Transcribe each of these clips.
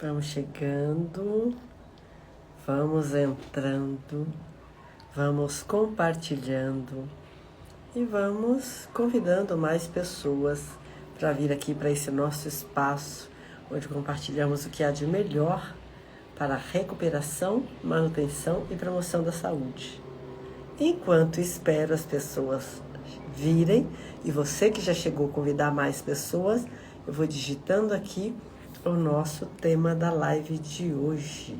Vamos chegando, vamos entrando, vamos compartilhando e vamos convidando mais pessoas para vir aqui para esse nosso espaço, onde compartilhamos o que há de melhor para a recuperação, manutenção e promoção da saúde. Enquanto espero as pessoas virem, e você que já chegou convidar mais pessoas, eu vou digitando aqui o nosso tema da live de hoje.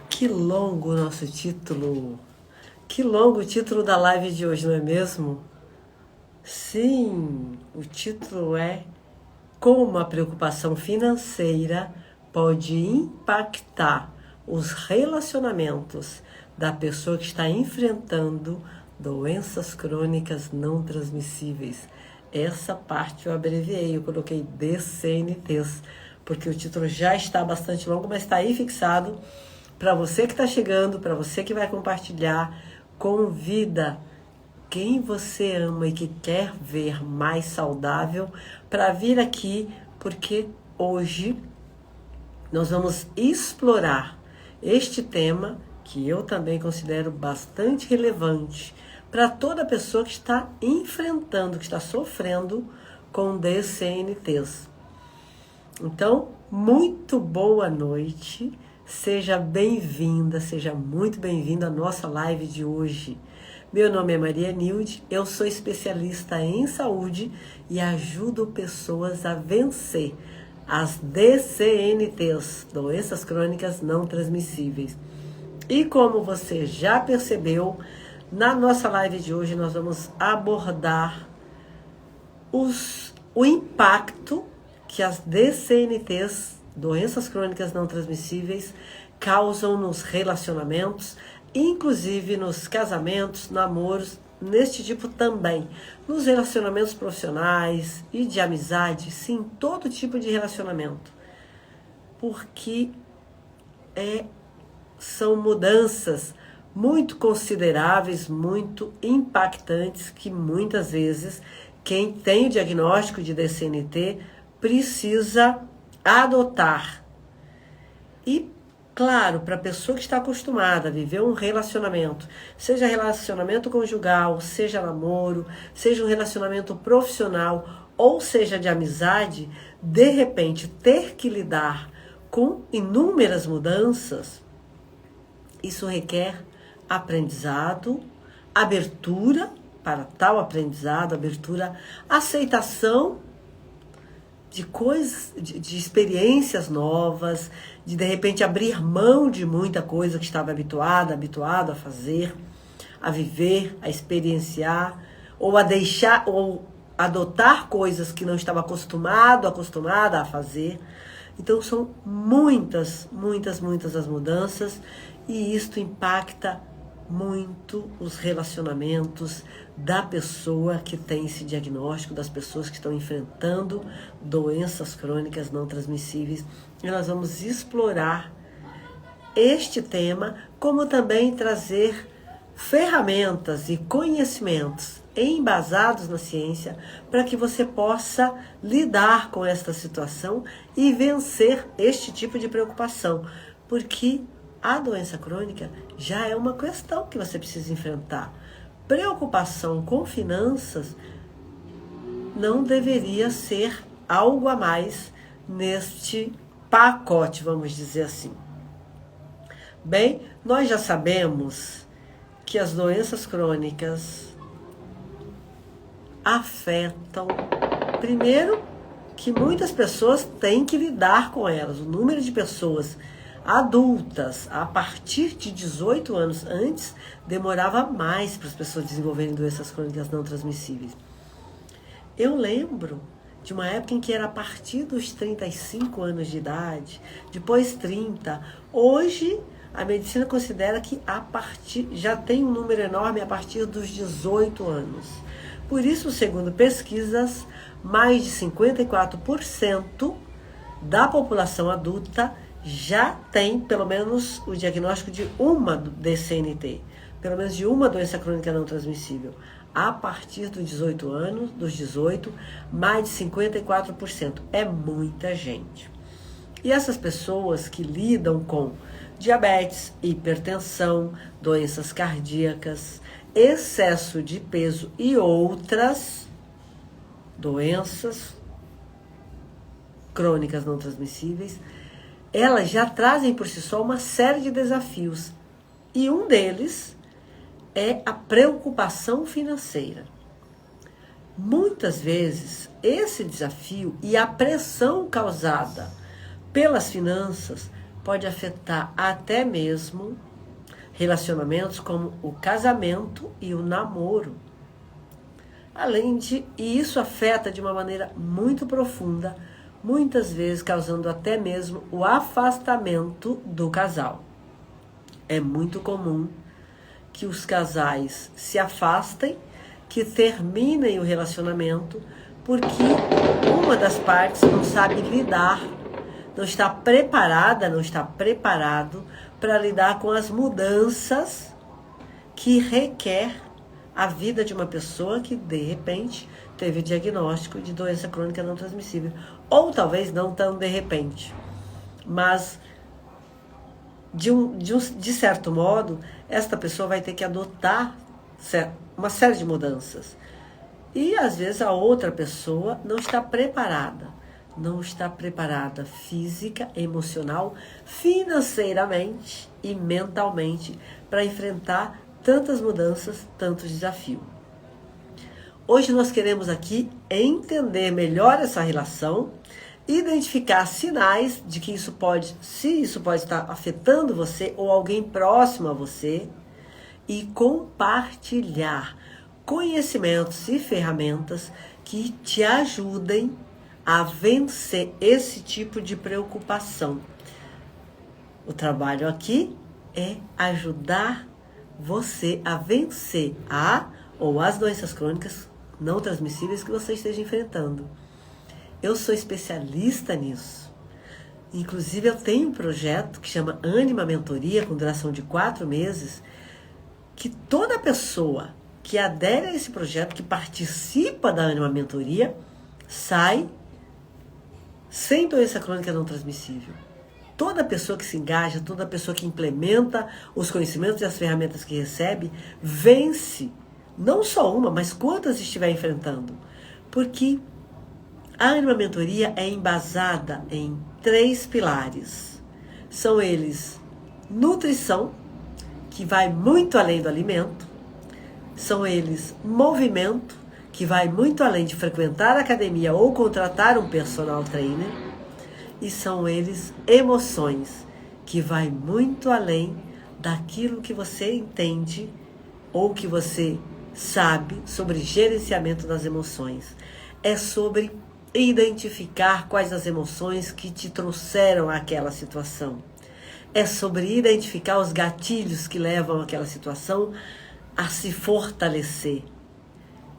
Que longo o nosso título! Que longo o título da live de hoje, não é mesmo? Sim, o título é Como a preocupação financeira pode impactar os relacionamentos da pessoa que está enfrentando doenças crônicas não transmissíveis. Essa parte eu abreviei, eu coloquei DCNTs, porque o título já está bastante longo, mas está aí fixado. Para você que está chegando, para você que vai compartilhar, convida quem você ama e que quer ver mais saudável para vir aqui, porque hoje nós vamos explorar este tema que eu também considero bastante relevante para toda pessoa que está enfrentando, que está sofrendo com DCNTs. Então, muito boa noite. Seja bem-vinda, seja muito bem-vindo à nossa live de hoje. Meu nome é Maria Nilde, eu sou especialista em saúde e ajudo pessoas a vencer as DCNTs, doenças crônicas não transmissíveis. E como você já percebeu, na nossa live de hoje nós vamos abordar o impacto que as DCNTs, doenças crônicas não transmissíveis, causam nos relacionamentos, inclusive nos casamentos, namoros, neste tipo também, nos relacionamentos profissionais e de amizade, sim, todo tipo de relacionamento, porque são mudanças muito consideráveis, muito impactantes, que muitas vezes quem tem o diagnóstico de DCNT precisa adotar. E, claro, para a pessoa que está acostumada a viver um relacionamento, seja relacionamento conjugal, seja namoro, seja um relacionamento profissional, ou seja de amizade, de repente ter que lidar com inúmeras mudanças, isso requer aprendizado, abertura para tal aprendizado, abertura, aceitação de coisas, de experiências novas, de repente abrir mão de muita coisa que estava habituado a fazer, a viver, a experienciar, ou a deixar, ou adotar coisas que não estava acostumada a fazer. Então são muitas as mudanças, e isto impacta muito os relacionamentos da pessoa que tem esse diagnóstico, das pessoas que estão enfrentando doenças crônicas não transmissíveis. E nós vamos explorar este tema, como também trazer ferramentas e conhecimentos embasados na ciência para que você possa lidar com esta situação e vencer este tipo de preocupação, porque a doença crônica já é uma questão que você precisa enfrentar. Preocupação com finanças não deveria ser algo a mais neste pacote, vamos dizer assim. Bem, nós já sabemos que as doenças crônicas afetam, primeiro, que muitas pessoas têm que lidar com elas. O número de pessoas adultas a partir de 18 anos, antes demorava mais para as pessoas desenvolverem doenças crônicas não transmissíveis. Eu lembro de uma época em que era a partir dos 35 anos de idade, depois 30. Hoje, a medicina considera que já tem um número enorme a partir dos 18 anos. Por isso, segundo pesquisas, mais de 54% da população adulta já tem pelo menos o diagnóstico de uma DCNT, pelo menos de uma doença crônica não transmissível. A partir dos 18 anos, mais de 54%. É muita gente. E essas pessoas que lidam com diabetes, hipertensão, doenças cardíacas, excesso de peso e outras doenças crônicas não transmissíveis, elas já trazem por si só uma série de desafios. E um deles é a preocupação financeira. Muitas vezes, esse desafio e a pressão causada pelas finanças pode afetar até mesmo relacionamentos como o casamento e o namoro. E isso afeta de uma maneira muito profunda, muitas vezes causando até mesmo o afastamento do casal. É muito comum que os casais se afastem, que terminem o relacionamento, porque uma das partes não sabe lidar, não está preparado para lidar com as mudanças que requer a vida de uma pessoa que, de repente, teve o diagnóstico de doença crônica não transmissível. Ou talvez não tão de repente. Mas, de certo modo, esta pessoa vai ter que adotar uma série de mudanças. E, às vezes, a outra pessoa não está preparada. Não está preparada física, emocional, financeiramente e mentalmente para enfrentar tantas mudanças, tantos desafios. Hoje nós queremos aqui entender melhor essa relação, identificar sinais de que se isso pode estar afetando você ou alguém próximo a você e compartilhar conhecimentos e ferramentas que te ajudem a vencer esse tipo de preocupação. O trabalho aqui é ajudar você a vencer as doenças crônicas não transmissíveis que você esteja enfrentando. Eu sou especialista nisso. Inclusive, eu tenho um projeto que chama Ânima Mentoria, com duração de 4 meses, que toda pessoa que adere a esse projeto, que participa da Ânima Mentoria, sai sem doença crônica não transmissível. Toda pessoa que se engaja, toda pessoa que implementa os conhecimentos e as ferramentas que recebe, vence, não só uma, mas quantas estiver enfrentando. Porque a Ânima Mentoria é embasada em 3 pilares. São eles: nutrição, que vai muito além do alimento. São eles: movimento, que vai muito além de frequentar a academia ou contratar um personal trainer. E são eles: emoções, que vai muito além daquilo que você entende ou que você sabe sobre gerenciamento das emoções. É sobre identificar quais as emoções que te trouxeram àquela situação. É sobre identificar os gatilhos que levam àquela situação a se fortalecer.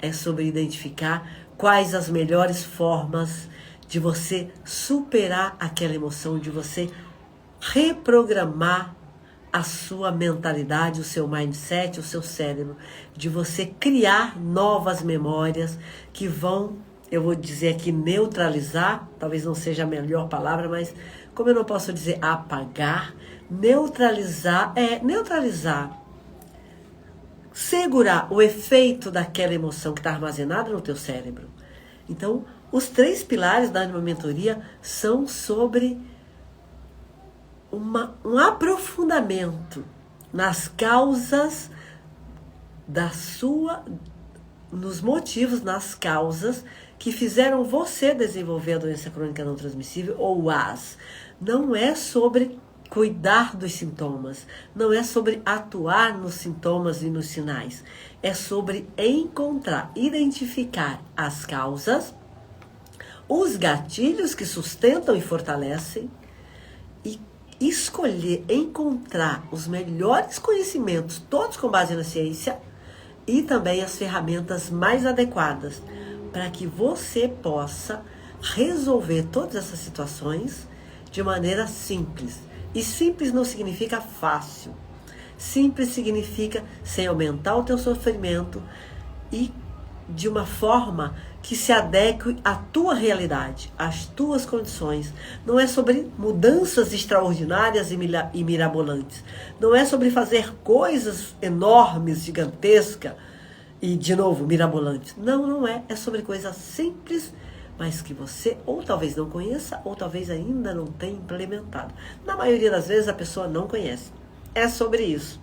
É sobre identificar quais as melhores formas de você superar aquela emoção, de você reprogramar a sua mentalidade, o seu mindset, o seu cérebro, de você criar novas memórias que vão, eu vou dizer aqui, neutralizar, talvez não seja a melhor palavra, mas como eu não posso dizer apagar, neutralizar, segurar o efeito daquela emoção que está armazenada no teu cérebro. Então, os 3 pilares da Anima Mentoria são sobre um aprofundamento nas causas nos motivos, nas causas que fizeram você desenvolver a doença crônica não transmissível ou AS. Não é sobre cuidar dos sintomas, não é sobre atuar nos sintomas e nos sinais, é sobre encontrar, identificar as causas, os gatilhos que sustentam e fortalecem e escolher, encontrar os melhores conhecimentos, todos com base na ciência, e também as ferramentas mais adequadas para que você possa resolver todas essas situações de maneira simples. E simples não significa fácil. Simples significa sem aumentar o teu sofrimento e de uma forma que se adeque à tua realidade, às tuas condições. Não é sobre mudanças extraordinárias e mirabolantes. Não é sobre fazer coisas enormes, gigantescas e, de novo, mirabolantes. Não, não é. É sobre coisas simples, mas que você ou talvez não conheça ou talvez ainda não tenha implementado. Na maioria das vezes a pessoa não conhece. É sobre isso.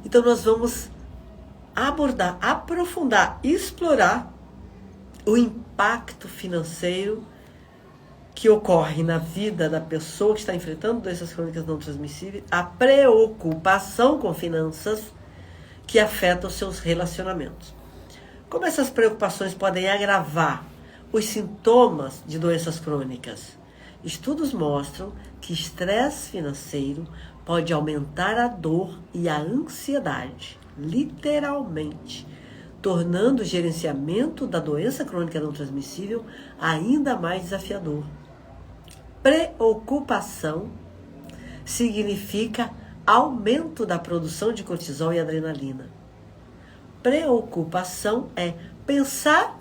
Então nós vamos abordar, aprofundar, explorar o impacto financeiro que ocorre na vida da pessoa que está enfrentando doenças crônicas não transmissíveis, a preocupação com finanças que afeta os seus relacionamentos. Como essas preocupações podem agravar os sintomas de doenças crônicas? Estudos mostram que estresse financeiro pode aumentar a dor e a ansiedade, literalmente, tornando o gerenciamento da doença crônica não transmissível ainda mais desafiador. Preocupação significa aumento da produção de cortisol e adrenalina. Preocupação é pensar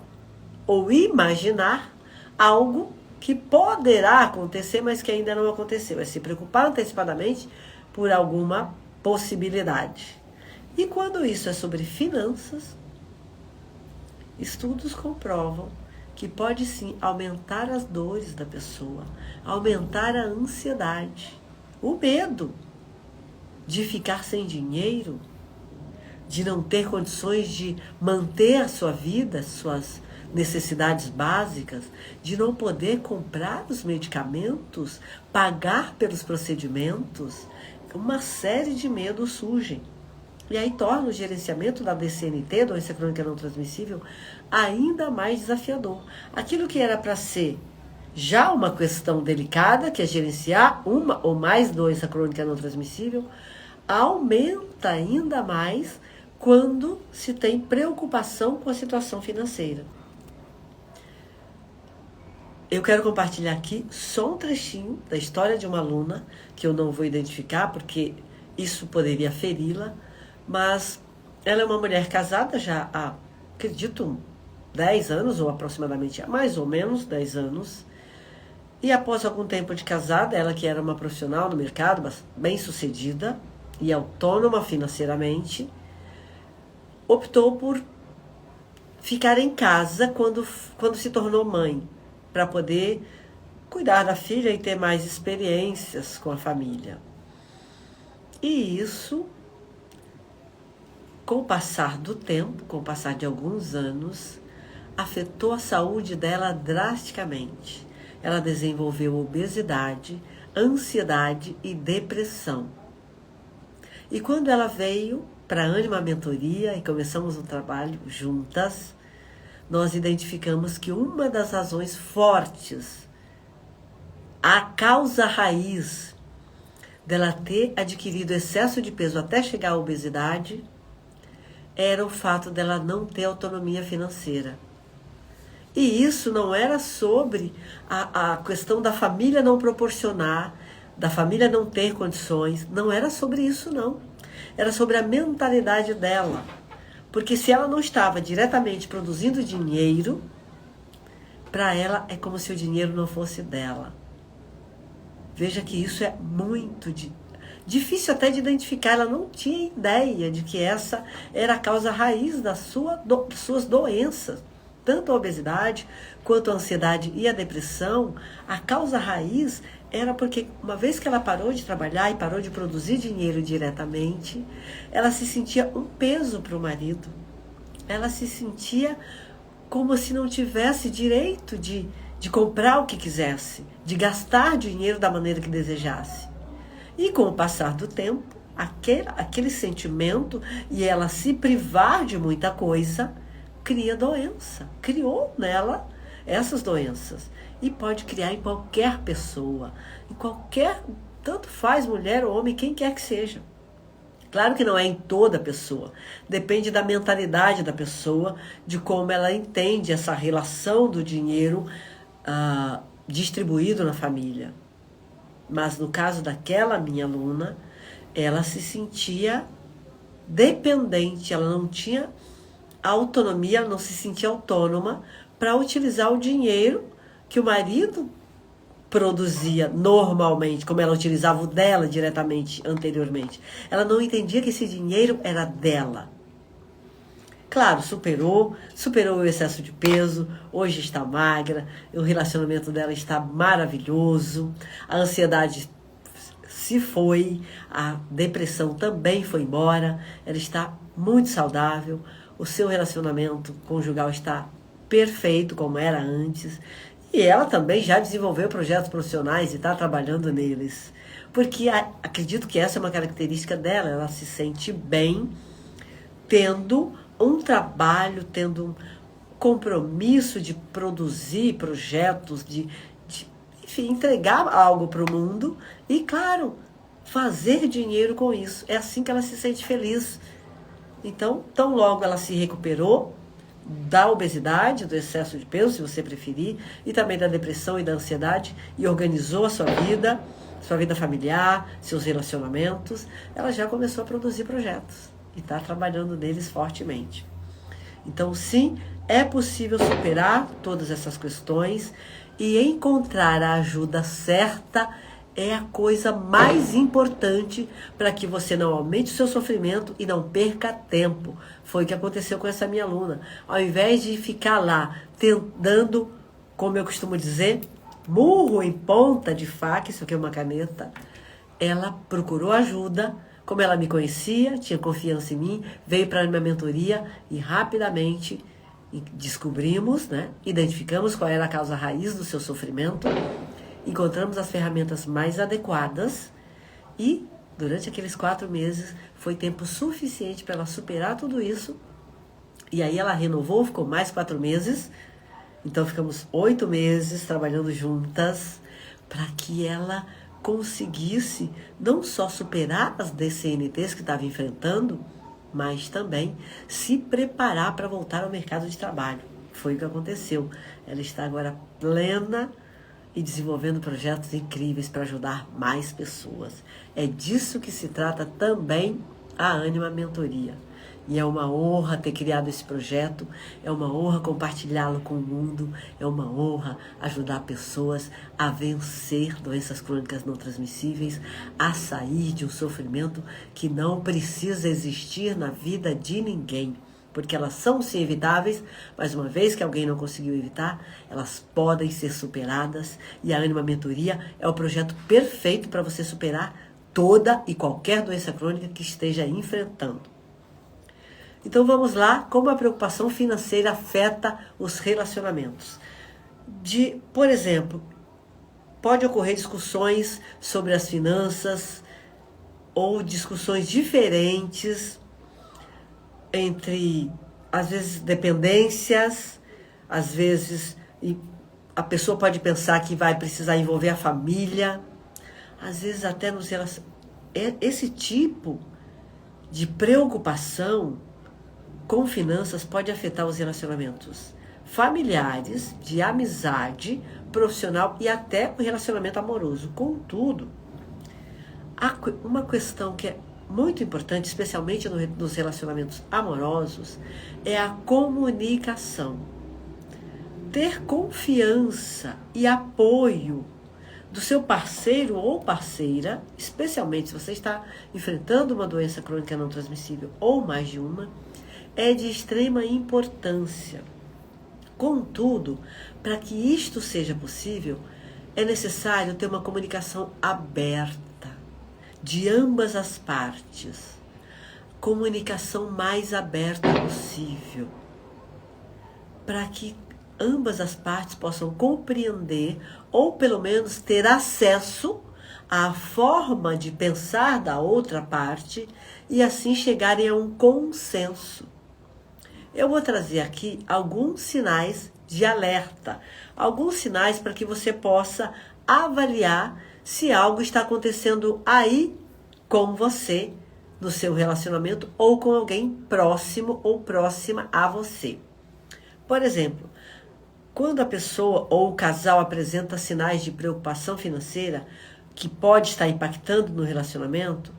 ou imaginar algo que poderá acontecer, mas que ainda não aconteceu. É se preocupar antecipadamente por alguma possibilidade. E quando isso é sobre finanças, estudos comprovam que pode sim aumentar as dores da pessoa, aumentar a ansiedade, o medo de ficar sem dinheiro, de não ter condições de manter a sua vida, suas necessidades básicas, de não poder comprar os medicamentos, pagar pelos procedimentos. Uma série de medos surgem. E aí torna o gerenciamento da DCNT, doença crônica não transmissível, ainda mais desafiador. Aquilo que era para ser já uma questão delicada, que é gerenciar uma ou mais doença crônica não transmissível, aumenta ainda mais quando se tem preocupação com a situação financeira. Eu quero compartilhar aqui só um trechinho da história de uma aluna, que eu não vou identificar, porque isso poderia feri-la, mas ela é uma mulher casada já há, acredito, 10 anos, ou aproximadamente, mais ou menos 10 anos. E após algum tempo de casada, ela que era uma profissional no mercado, bem sucedida e autônoma financeiramente, optou por ficar em casa quando se tornou mãe, para poder cuidar da filha e ter mais experiências com a família. E isso, com o passar do tempo, com o passar de alguns anos, afetou a saúde dela drasticamente. Ela desenvolveu obesidade, ansiedade e depressão. E quando ela veio para a Anima Mentoria e começamos o trabalho juntas, nós identificamos que uma das razões fortes, a causa raiz dela ter adquirido excesso de peso até chegar à obesidade, era o fato dela não ter autonomia financeira. E isso não era sobre a questão da família não proporcionar, da família não ter condições, não era sobre isso não. Era sobre a mentalidade dela. Porque se ela não estava diretamente produzindo dinheiro, para ela é como se o dinheiro não fosse dela. Veja que isso é muito difícil até de identificar. Ela não tinha ideia de que essa era a causa raiz das suas doenças. Tanto a obesidade, quanto a ansiedade e a depressão, a causa raiz era porque, uma vez que ela parou de trabalhar e parou de produzir dinheiro diretamente, ela se sentia um peso para o marido. Ela se sentia como se não tivesse direito de comprar o que quisesse, de gastar dinheiro da maneira que desejasse. E com o passar do tempo, aquele sentimento e ela se privar de muita coisa, cria doença. Criou nela essas doenças. E pode criar em qualquer pessoa, tanto faz mulher ou homem, quem quer que seja. Claro que não é em toda pessoa, depende da mentalidade da pessoa, de como ela entende essa relação do dinheiro distribuído na família. Mas no caso daquela minha aluna, ela se sentia dependente, ela não tinha autonomia, ela não se sentia autônoma para utilizar o dinheiro que o marido produzia normalmente, como ela utilizava o dela diretamente anteriormente. Ela não entendia que esse dinheiro era dela. Claro, superou o excesso de peso, hoje está magra, o relacionamento dela está maravilhoso, a ansiedade se foi, a depressão também foi embora, ela está muito saudável, o seu relacionamento conjugal está perfeito como era antes, e ela também já desenvolveu projetos profissionais e está trabalhando neles, porque acredito que essa é uma característica dela, ela se sente bem tendo um trabalho, tendo um compromisso de produzir projetos, enfim, entregar algo para o mundo e, claro, fazer dinheiro com isso. É assim que ela se sente feliz. Então, tão logo ela se recuperou da obesidade, do excesso de peso, se você preferir, e também da depressão e da ansiedade, e organizou a sua vida familiar, seus relacionamentos, ela já começou a produzir projetos. E está trabalhando neles fortemente. Então, sim, é possível superar todas essas questões e encontrar a ajuda certa é a coisa mais importante para que você não aumente o seu sofrimento e não perca tempo. Foi o que aconteceu com essa minha aluna. Ao invés de ficar lá dando, como eu costumo dizer, murro em ponta de faca, isso aqui é uma caneta, ela procurou ajuda. Como ela me conhecia, tinha confiança em mim, veio para a minha mentoria e rapidamente descobrimos, identificamos qual era a causa raiz do seu sofrimento, encontramos as ferramentas mais adequadas e durante aqueles 4 meses foi tempo suficiente para ela superar tudo isso. E aí ela renovou, ficou mais 4 meses, então ficamos 8 meses trabalhando juntas para que ela conseguisse não só superar as DCNTs que estava enfrentando, mas também se preparar para voltar ao mercado de trabalho. Foi o que aconteceu. Ela está agora plena e desenvolvendo projetos incríveis para ajudar mais pessoas. É disso que se trata também a Ânima Mentoria. E é uma honra ter criado esse projeto, é uma honra compartilhá-lo com o mundo, é uma honra ajudar pessoas a vencer doenças crônicas não transmissíveis, a sair de um sofrimento que não precisa existir na vida de ninguém. Porque elas são sim evitáveis, mas uma vez que alguém não conseguiu evitar, elas podem ser superadas. E a Ânima Mentoria é o projeto perfeito para você superar toda e qualquer doença crônica que esteja enfrentando. Então vamos lá, como a preocupação financeira afeta os relacionamentos. Por exemplo, pode ocorrer discussões sobre as finanças ou discussões diferentes entre, às vezes, dependências, às vezes a pessoa pode pensar que vai precisar envolver a família, às vezes até nos relacionamentos. Esse tipo de preocupação com finanças pode afetar os relacionamentos familiares, de amizade, profissional e até o relacionamento amoroso. Contudo, uma questão que é muito importante, especialmente nos relacionamentos amorosos, é a comunicação. Ter confiança e apoio do seu parceiro ou parceira, especialmente se você está enfrentando uma doença crônica não transmissível ou mais de uma, é de extrema importância. Contudo, para que isto seja possível, é necessário ter uma comunicação aberta de ambas as partes. Comunicação mais aberta possível, para que ambas as partes possam compreender ou pelo menos ter acesso à forma de pensar da outra parte e assim chegarem a um consenso. Eu vou trazer aqui alguns sinais de alerta, alguns sinais para que você possa avaliar se algo está acontecendo aí com você, no seu relacionamento ou com alguém próximo ou próxima a você. Por exemplo, quando a pessoa ou o casal apresenta sinais de preocupação financeira que pode estar impactando no relacionamento,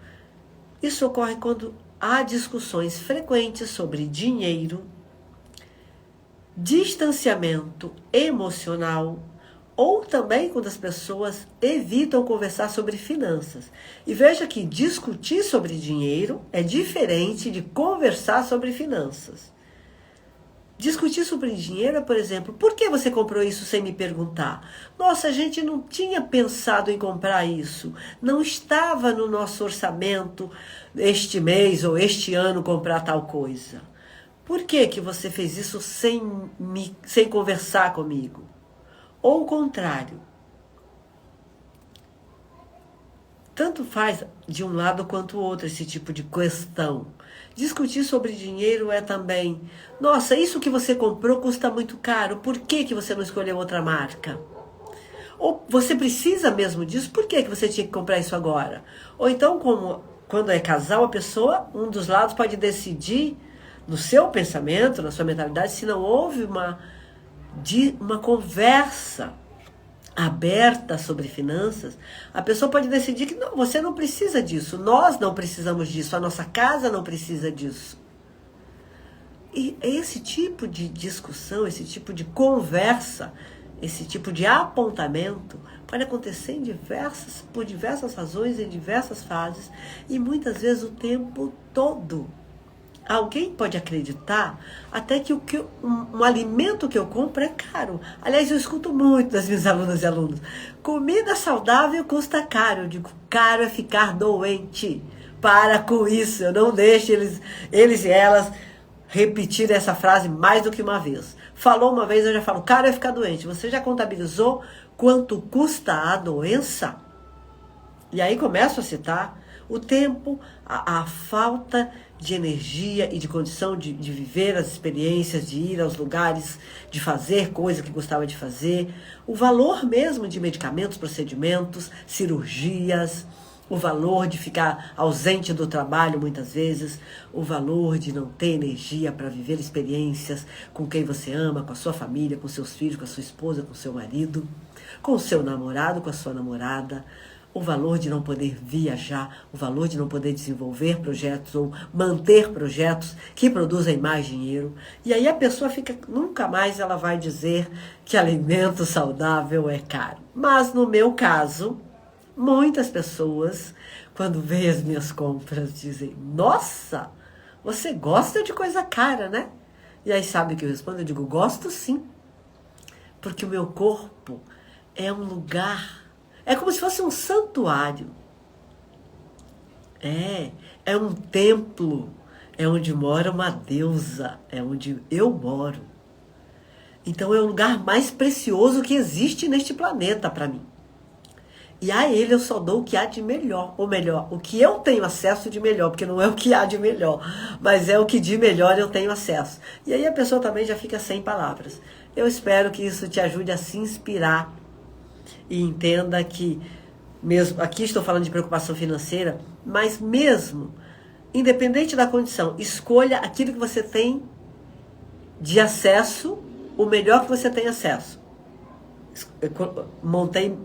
isso ocorre quando há discussões frequentes sobre dinheiro, distanciamento emocional, ou também quando as pessoas evitam conversar sobre finanças. E veja que discutir sobre dinheiro é diferente de conversar sobre finanças. Discutir sobre dinheiro é, por exemplo, por que você comprou isso sem me perguntar? Nossa, a gente não tinha pensado em comprar isso. Não estava no nosso orçamento este mês ou este ano comprar tal coisa. Por que você fez isso sem conversar comigo? Ou o contrário. Tanto faz de um lado quanto o outro esse tipo de questão. Discutir sobre dinheiro é também, nossa, isso que você comprou custa muito caro, por que você não escolheu outra marca? Ou você precisa mesmo disso, por que você tinha que comprar isso agora? Ou então, como quando é casal, a pessoa, um dos lados pode decidir, no seu pensamento, na sua mentalidade, se não houve uma conversa aberta sobre finanças, a pessoa pode decidir que não, você não precisa disso, nós não precisamos disso, a nossa casa não precisa disso. E esse tipo de discussão, esse tipo de conversa, esse tipo de apontamento pode acontecer por diversas razões, em diversas fases e muitas vezes o tempo todo. Alguém pode acreditar até que um alimento que eu compro é caro. Aliás, eu escuto muito das minhas alunas e alunos. Comida saudável custa caro. Eu digo, caro é ficar doente. Para com isso. Eu não deixo eles e elas repetir essa frase mais do que uma vez. Falou uma vez, eu já falo, caro é ficar doente. Você já contabilizou quanto custa a doença? E aí começo a citar o tempo, a falta de energia e de condição de viver as experiências, de ir aos lugares, de fazer coisa que gostava de fazer, o valor mesmo de medicamentos, procedimentos, cirurgias, o valor de ficar ausente do trabalho muitas vezes, o valor de não ter energia para viver experiências com quem você ama, com a sua família, com seus filhos, com a sua esposa, com o seu marido, com o seu namorado, com a sua namorada, o valor de não poder viajar, o valor de não poder desenvolver projetos ou manter projetos que produzem mais dinheiro. E aí a pessoa nunca mais ela vai dizer que alimento saudável é caro. Mas no meu caso, muitas pessoas, quando veem as minhas compras, dizem, nossa, você gosta de coisa cara, né? E aí sabe o que eu respondo? Eu digo, gosto sim. Porque o meu corpo é um lugar... É como se fosse um santuário. É um templo. É onde mora uma deusa. É onde eu moro. Então é o lugar mais precioso que existe neste planeta para mim. E a ele eu só dou o que há de melhor. Ou melhor, o que eu tenho acesso de melhor. Porque não é o que há de melhor. Mas é o que de melhor eu tenho acesso. E aí a pessoa também já fica sem palavras. Eu espero que isso te ajude a se inspirar. E entenda que, mesmo aqui estou falando de preocupação financeira, mas mesmo, independente da condição, escolha aquilo que você tem de acesso, o melhor que você tem acesso. Eu montei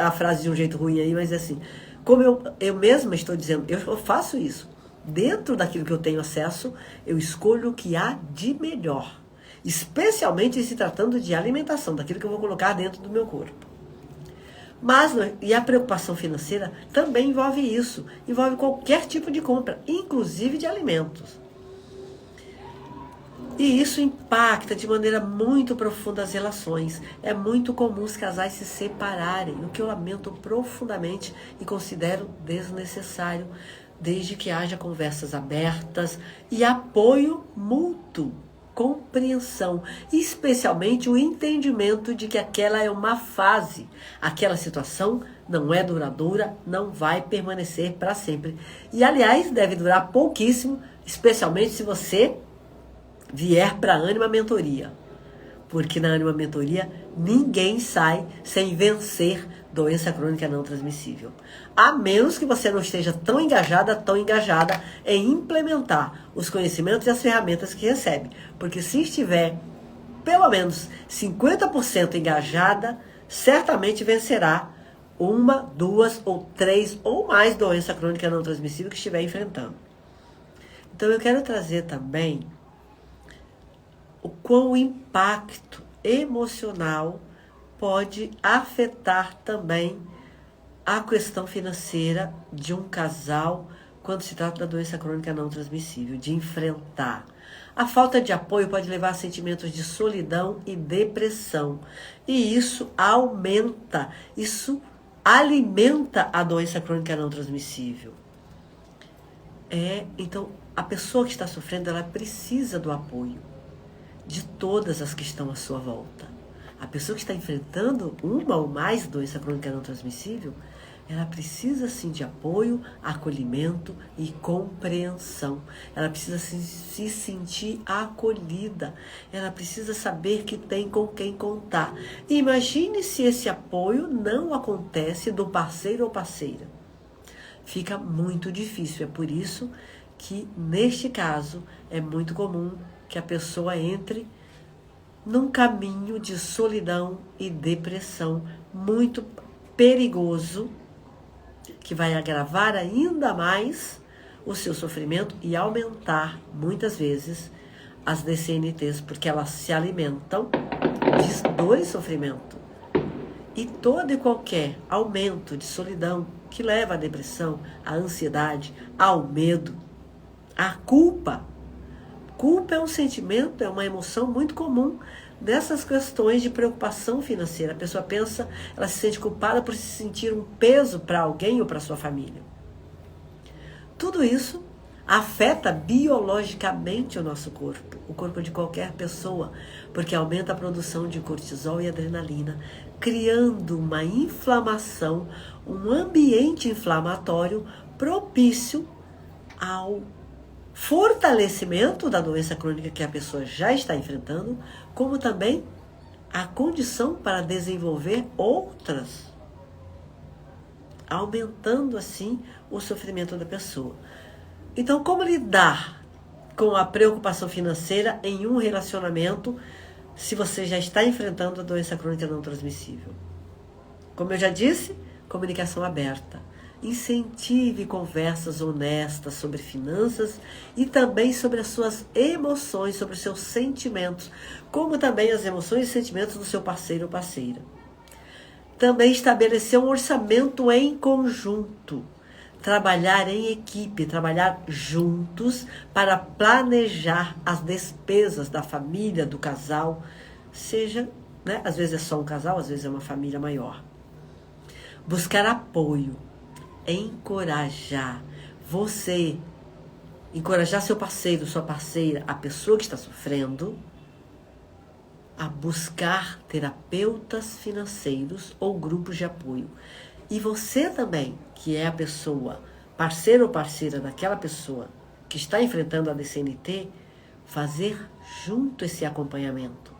a frase de um jeito ruim aí, mas é assim, como eu mesma estou dizendo, eu faço isso. Dentro daquilo que eu tenho acesso, eu escolho o que há de melhor. Especialmente se tratando de alimentação, daquilo que eu vou colocar dentro do meu corpo. Mas, e a preocupação financeira também envolve isso, envolve qualquer tipo de compra, inclusive de alimentos. E isso impacta de maneira muito profunda as relações. É muito comum os casais se separarem, o que eu lamento profundamente e considero desnecessário, desde que haja conversas abertas e apoio mútuo, compreensão, e especialmente o entendimento de que aquela é uma fase, aquela situação não é duradoura, não vai permanecer para sempre. E aliás, deve durar pouquíssimo, especialmente se você vier para a Ânima Mentoria. Porque na Ânima Mentoria ninguém sai sem vencer doença crônica não transmissível. A menos que você não esteja tão engajada em implementar os conhecimentos e as ferramentas que recebe. Porque se estiver pelo menos 50% engajada, certamente vencerá uma, duas ou três ou mais doença crônica não transmissível que estiver enfrentando. Então eu quero trazer também o quão o impacto emocional pode afetar também a questão financeira de um casal quando se trata da doença crônica não transmissível, de enfrentar. A falta de apoio pode levar a sentimentos de solidão e depressão. E isso aumenta, isso alimenta a doença crônica não transmissível. Então, a pessoa que está sofrendo, ela precisa do apoio de todas as que estão à sua volta. A pessoa que está enfrentando uma ou mais doença crônica não transmissível, ela precisa sim de apoio, acolhimento e compreensão. Ela precisa se sentir acolhida. Ela precisa saber que tem com quem contar. Imagine se esse apoio não acontece do parceiro ou parceira. Fica muito difícil. É por isso que, neste caso, é muito comum que a pessoa entre num caminho de solidão e depressão muito perigoso, que vai agravar ainda mais o seu sofrimento e aumentar, muitas vezes, as DCNTs, porque elas se alimentam de dor e sofrimento. E todo e qualquer aumento de solidão que leva à depressão, à ansiedade, ao medo, à culpa. Culpa é um sentimento, é uma emoção muito comum dessas questões de preocupação financeira. A pessoa pensa, ela se sente culpada por se sentir um peso para alguém ou para sua família. Tudo isso afeta biologicamente o nosso corpo, o corpo de qualquer pessoa, porque aumenta a produção de cortisol e adrenalina, criando uma inflamação, um ambiente inflamatório propício ao fortalecimento da doença crônica que a pessoa já está enfrentando, como também a condição para desenvolver outras, aumentando assim o sofrimento da pessoa. Então, como lidar com a preocupação financeira em um relacionamento se você já está enfrentando a doença crônica não transmissível? Como eu já disse, comunicação aberta. Incentive conversas honestas sobre finanças e também sobre as suas emoções, sobre os seus sentimentos, como também as emoções e sentimentos do seu parceiro ou parceira. Também estabelecer um orçamento em conjunto. Trabalhar em equipe, trabalhar juntos para planejar as despesas da família, do casal, seja, às vezes é só um casal, às vezes é uma família maior. Buscar apoio, encorajar seu parceiro, sua parceira, a pessoa que está sofrendo, a buscar terapeutas financeiros ou grupos de apoio. E você também, que é a pessoa, parceiro ou parceira daquela pessoa que está enfrentando a DCNT, fazer junto esse acompanhamento,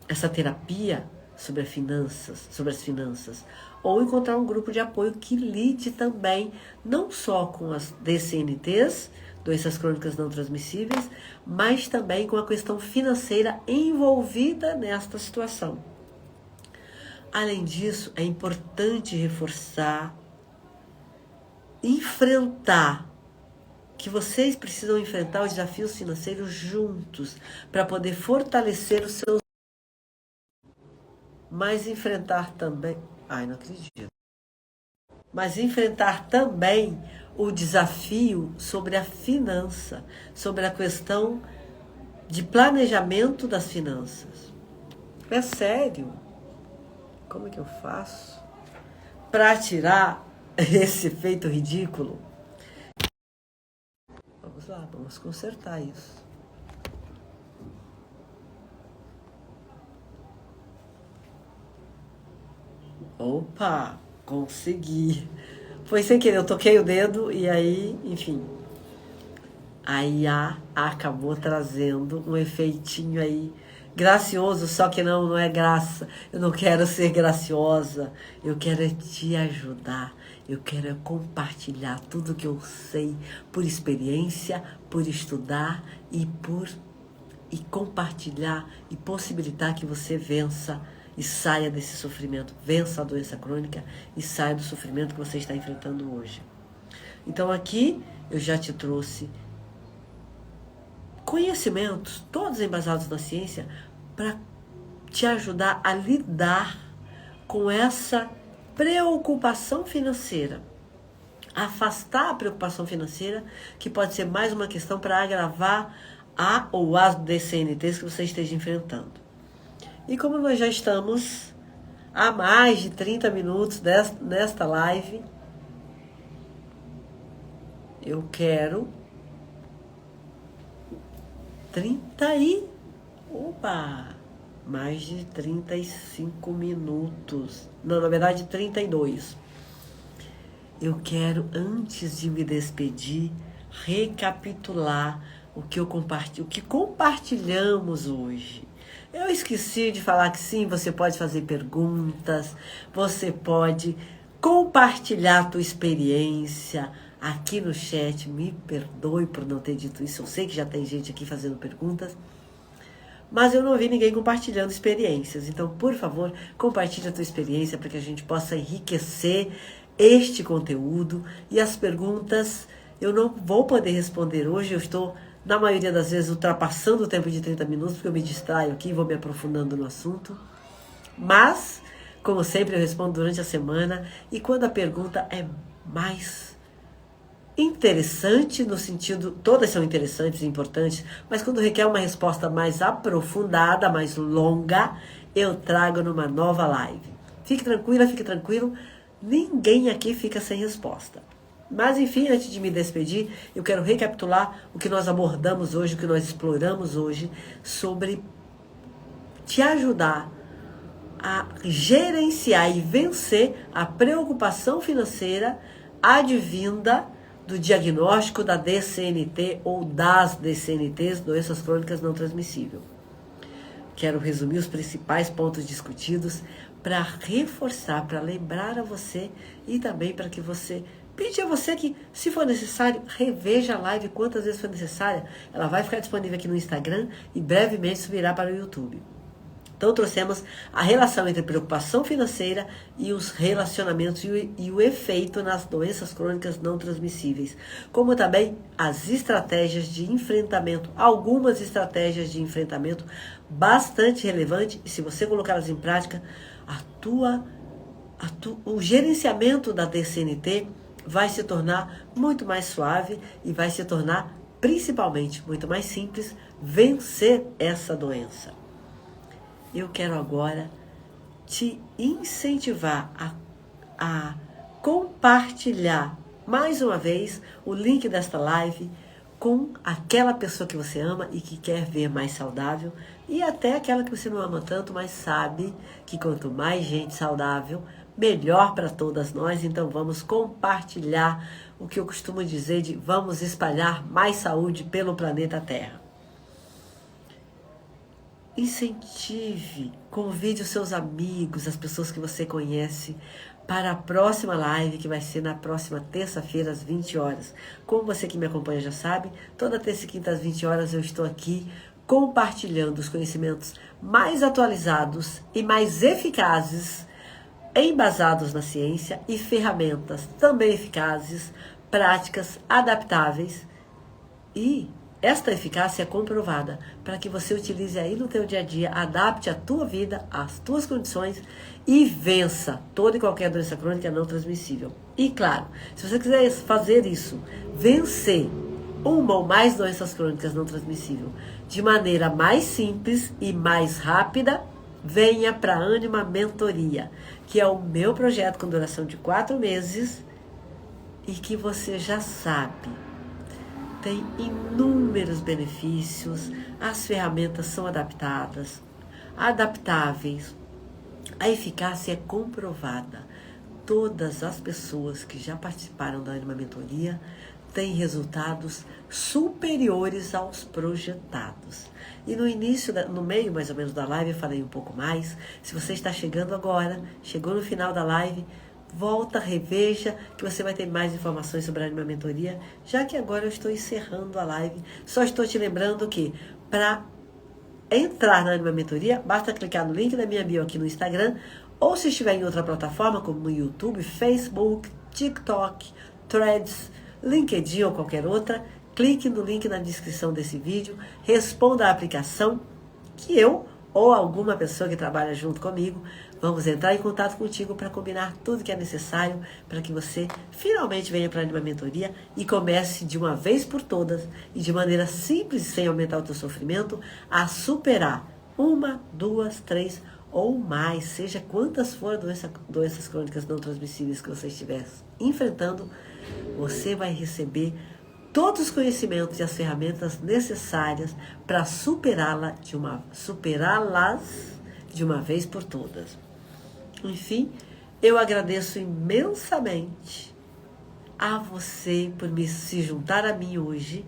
essa terapia sobre as finanças, ou encontrar um grupo de apoio que lide também, não só com as DCNTs, doenças crônicas não transmissíveis, mas também com a questão financeira envolvida nesta situação. Além disso, é importante reforçar, enfrentar, que vocês precisam enfrentar os desafios financeiros juntos, para poder fortalecer os seus... Mas enfrentar também... Ai, não acredito. Mas enfrentar também o desafio sobre a finança, sobre a questão de planejamento das finanças. É sério. Como é que eu faço para tirar esse efeito ridículo? Vamos lá, vamos consertar isso. Opa, consegui. Foi sem querer, eu toquei o dedo e aí, enfim. A IA acabou trazendo um efeitinho aí gracioso, só que não é graça. Eu não quero ser graciosa, eu quero é te ajudar. Eu quero é compartilhar tudo que eu sei por experiência, por estudar e compartilhar e possibilitar que você vença e saia desse sofrimento, vença a doença crônica e saia do sofrimento que você está enfrentando hoje. Então aqui eu já te trouxe conhecimentos, todos embasados na ciência, para te ajudar a lidar com essa preocupação financeira. Afastar a preocupação financeira, que pode ser mais uma questão para agravar a ou as DCNTs que você esteja enfrentando. E como nós já estamos há mais de 30 minutos nesta live, eu quero mais de 35 minutos. Não, na verdade 32. Eu quero, antes de me despedir, recapitular o que compartilhamos hoje. Eu esqueci de falar que sim, você pode fazer perguntas, você pode compartilhar a tua experiência aqui no chat. Me perdoe por não ter dito isso, eu sei que já tem gente aqui fazendo perguntas, mas eu não vi ninguém compartilhando experiências. Então, por favor, compartilhe a tua experiência para que a gente possa enriquecer este conteúdo. E as perguntas eu não vou poder responder hoje, eu estou, na maioria das vezes, ultrapassando o tempo de 30 minutos, porque eu me distraio aqui e vou me aprofundando no assunto. Mas, como sempre, eu respondo durante a semana, e quando a pergunta é mais interessante, no sentido, todas são interessantes e importantes, mas quando requer uma resposta mais aprofundada, mais longa, eu trago numa nova live. Fique tranquila, fique tranquilo, ninguém aqui fica sem resposta. Mas enfim, antes de me despedir, eu quero recapitular o que nós abordamos hoje, o que nós exploramos hoje, sobre te ajudar a gerenciar e vencer a preocupação financeira advinda do diagnóstico da DCNT ou das DCNTs, doenças crônicas não transmissíveis. Quero resumir os principais pontos discutidos para reforçar, para lembrar a você e também para que você pedir a você que, se for necessário, reveja a live quantas vezes for necessária. Ela vai ficar disponível aqui no Instagram e brevemente subirá para o YouTube. Então, trouxemos a relação entre preocupação financeira e os relacionamentos e o efeito nas doenças crônicas não transmissíveis, como também as estratégias de enfrentamento, algumas estratégias de enfrentamento bastante relevantes, e se você colocá-las em prática, o gerenciamento da DCNT vai se tornar muito mais suave e vai se tornar, principalmente, muito mais simples vencer essa doença. Eu quero agora te incentivar a compartilhar mais uma vez o link desta live com aquela pessoa que você ama e que quer ver mais saudável, e até aquela que você não ama tanto, mas sabe que quanto mais gente saudável, melhor para todas nós. Então vamos compartilhar o que eu costumo dizer de vamos espalhar mais saúde pelo planeta Terra. Incentive, convide os seus amigos, as pessoas que você conhece, para a próxima live, que vai ser na próxima terça-feira, às 20 horas. Como você que me acompanha já sabe, toda terça e quinta às 20 horas eu estou aqui compartilhando os conhecimentos mais atualizados e mais eficazes, embasados na ciência, e ferramentas também eficazes, práticas, adaptáveis e esta eficácia é comprovada para que você utilize aí no teu dia a dia, adapte a tua vida, às tuas condições e vença toda e qualquer doença crônica não transmissível. E claro, se você quiser fazer isso, vencer uma ou mais doenças crônicas não transmissíveis de maneira mais simples e mais rápida, venha para a Ânima Mentoria, que é o meu projeto com duração de 4 meses e que você já sabe, tem inúmeros benefícios, as ferramentas são adaptadas, adaptáveis, a eficácia é comprovada. Todas as pessoas que já participaram da Ânima Mentoria têm resultados superiores aos projetados. E no início, no meio mais ou menos da live, eu falei um pouco mais. Se você está chegando agora, chegou no final da live, volta, reveja, que você vai ter mais informações sobre a Ânima Mentoria, já que agora eu estou encerrando a live. Só estou te lembrando que para entrar na Ânima Mentoria, basta clicar no link da minha bio aqui no Instagram, ou se estiver em outra plataforma, como no YouTube, Facebook, TikTok, Threads, LinkedIn ou qualquer outra, clique no link na descrição desse vídeo, responda a aplicação que eu ou alguma pessoa que trabalha junto comigo vamos entrar em contato contigo para combinar tudo que é necessário para que você finalmente venha para a Ânima Mentoria e comece de uma vez por todas e de maneira simples, sem aumentar o teu sofrimento, a superar 1, 2, 3 ou mais, seja quantas forem doenças crônicas não transmissíveis que você estiver enfrentando, você vai receber todos os conhecimentos e as ferramentas necessárias para superá-las de uma vez por todas. Enfim, eu agradeço imensamente a você por se juntar a mim hoje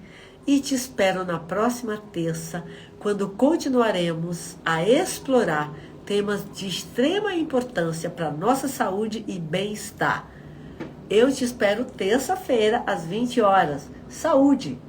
e te espero na próxima terça, quando continuaremos a explorar temas de extrema importância para a nossa saúde e bem-estar. Eu te espero terça-feira, às 20 horas. Saúde!